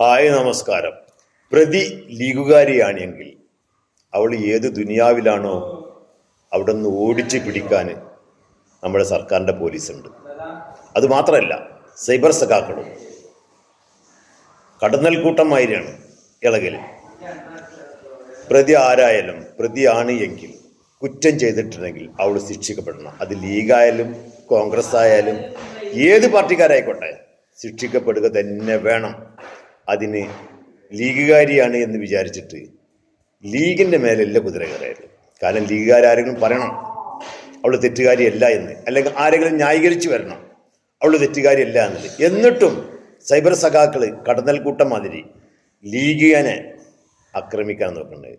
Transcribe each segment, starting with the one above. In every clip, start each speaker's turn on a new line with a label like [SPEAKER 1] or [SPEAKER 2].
[SPEAKER 1] Hi നമസ്കാരം. പ്രതി ലീഗുകാരിയാണെങ്കിൽ അവൾ ഏത് ദുനിയാവിലാണോ അവിടെ നിന്ന് ഓടിച്ച് പിടിക്കാൻ നമ്മുടെ സർക്കാരിൻ്റെ പോലീസുണ്ട്. അതുമാത്രമല്ല, സൈബർ സഖാക്കളും കടന്നൽ കൂട്ടമായിരിയാണ് ഇളകൽ. പ്രതി ആരായാലും പ്രതിയാണ് എങ്കിൽ കുറ്റം ചെയ്തിട്ടുണ്ടെങ്കിൽ അവൾ ശിക്ഷിക്കപ്പെടണം. അത് ലീഗായാലും കോൺഗ്രസ് ആയാലും ഏത് പാർട്ടിക്കാരായിക്കോട്ടെ ശിക്ഷിക്കപ്പെടുക തന്നെ വേണം. അതിന് ലീഗുകാരിയാണ് എന്ന് വിചാരിച്ചിട്ട് ലീഗിൻ്റെ മേലല്ല കുതിര കയറരുത്. കാരണം ലീഗുകാരെങ്കിലും പറയണം അവൾ തെറ്റുകാരിയല്ല എന്ന്, അല്ലെങ്കിൽ ആരെങ്കിലും ന്യായീകരിച്ച് വരണം അവൾ തെറ്റുകാരിയല്ല എന്നത്. എന്നിട്ടും സൈബർ സഖാക്കൾ കടന്നൽ കൂട്ടം മാതിരി ലീഗിനെ ആക്രമിക്കാൻ നോക്കുന്നത്.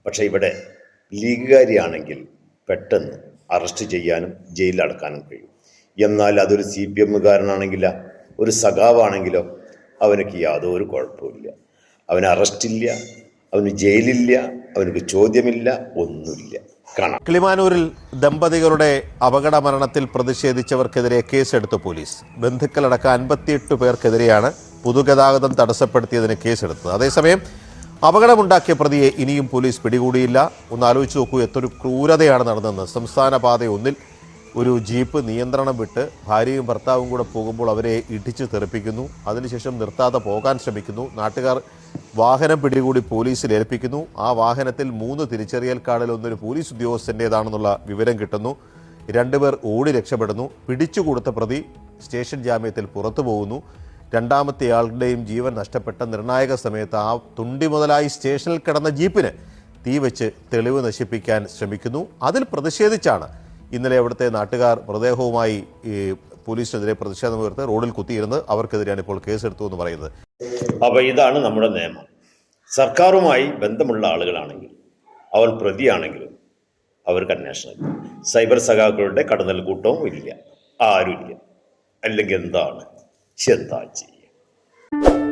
[SPEAKER 1] പക്ഷേ ഇവിടെ ലീഗുകാരിയാണെങ്കിൽ പെട്ടെന്ന് അറസ്റ്റ് ചെയ്യാനും ജയിലിലടക്കാനും കഴിയും. എന്നാൽ അതൊരു CPM-കാരനാണെങ്കിലോ ഒരു സഖാവാണെങ്കിലോ അവനക്ക് യാതൊരു കുഴപ്പമില്ല. അവന് അറസ്റ്റില്ല, അവന് ജയിലില്ല, അവനക്ക് ചോദ്യമില്ല, ഒന്നുമില്ല. കാണാം.
[SPEAKER 2] കിളിമാനൂരിൽ ദമ്പതികളുടെ അപകട മരണത്തിൽ പ്രതിഷേധിച്ചവർക്കെതിരെ കേസെടുത്തു പോലീസ്. ബന്ധുക്കളടക്കം 58 പേർക്കെതിരെയാണ് പൊതുഗതാഗതം തടസ്സപ്പെടുത്തിയതിന് കേസെടുത്തത്. അതേസമയം അപകടമുണ്ടാക്കിയ പ്രതിയെ ഇനിയും പോലീസ് പിടികൂടിയില്ല. ഒന്ന് ആലോചിച്ച് നോക്കൂ, എത്രയൊരു ക്രൂരതയാണ് നടന്നതെന്ന്. സംസ്ഥാന പാത 1-ൽ ഒരു ജീപ്പ് നിയന്ത്രണം വിട്ട് ഭാര്യയും ഭർത്താവും കൂടെ പോകുമ്പോൾ അവരെ ഇടിച്ച് തെറിപ്പിക്കുന്നു. അതിനുശേഷം നിർത്താതെ പോകാൻ ശ്രമിക്കുന്നു. നാട്ടുകാർ വാഹനം പിടികൂടി പോലീസിൽ ഏൽപ്പിക്കുന്നു. ആ വാഹനത്തിൽ 3 തിരിച്ചറിയൽ കാർഡിൽ ഒന്നൊരു പോലീസ് ഉദ്യോഗസ്ഥൻ്റേതാണെന്നുള്ള വിവരം കിട്ടുന്നു. 2 പേർ ഓടി രക്ഷപ്പെടുന്നു. പിടിച്ചുകൊടുത്ത പ്രതി സ്റ്റേഷൻ ജാമ്യത്തിൽ പുറത്തു പോകുന്നു. രണ്ടാമത്തെ ആളുടെയും ജീവൻ നഷ്ടപ്പെട്ട നിർണായക സമയത്ത് ആ തുണ്ടി മുതലായി സ്റ്റേഷനിൽ കിടന്ന ജീപ്പിന് തീ വെച്ച് തെളിവ് നശിപ്പിക്കാൻ ശ്രമിക്കുന്നു. അതിൽ പ്രതിഷേധിച്ചാണ് ഇന്നലെ അവിടുത്തെ നാട്ടുകാർ മൃതദേഹവുമായി പോലീസിനെതിരെ പ്രതിഷേധമുയർത്ത് റോഡിൽ കുത്തിയിരുന്നത്. അവർക്കെതിരെയാണ് ഇപ്പോൾ കേസെടുത്തു എന്ന് പറയുന്നത്.
[SPEAKER 1] അപ്പോൾ ഇതാണ് നമ്മുടെ നിയമം. സർക്കാരുമായി ബന്ധമുള്ള ആളുകളാണെങ്കിൽ അവൻ പ്രതിയാണെങ്കിലും അവർക്ക് അന്വേഷണം. സൈബർ സഖാക്കളുടെ കടന്നൽ കൂട്ടവും ഇല്ല, ആരുമില്ല. അല്ലെങ്കിൽ എന്താ ചെയ്യുക?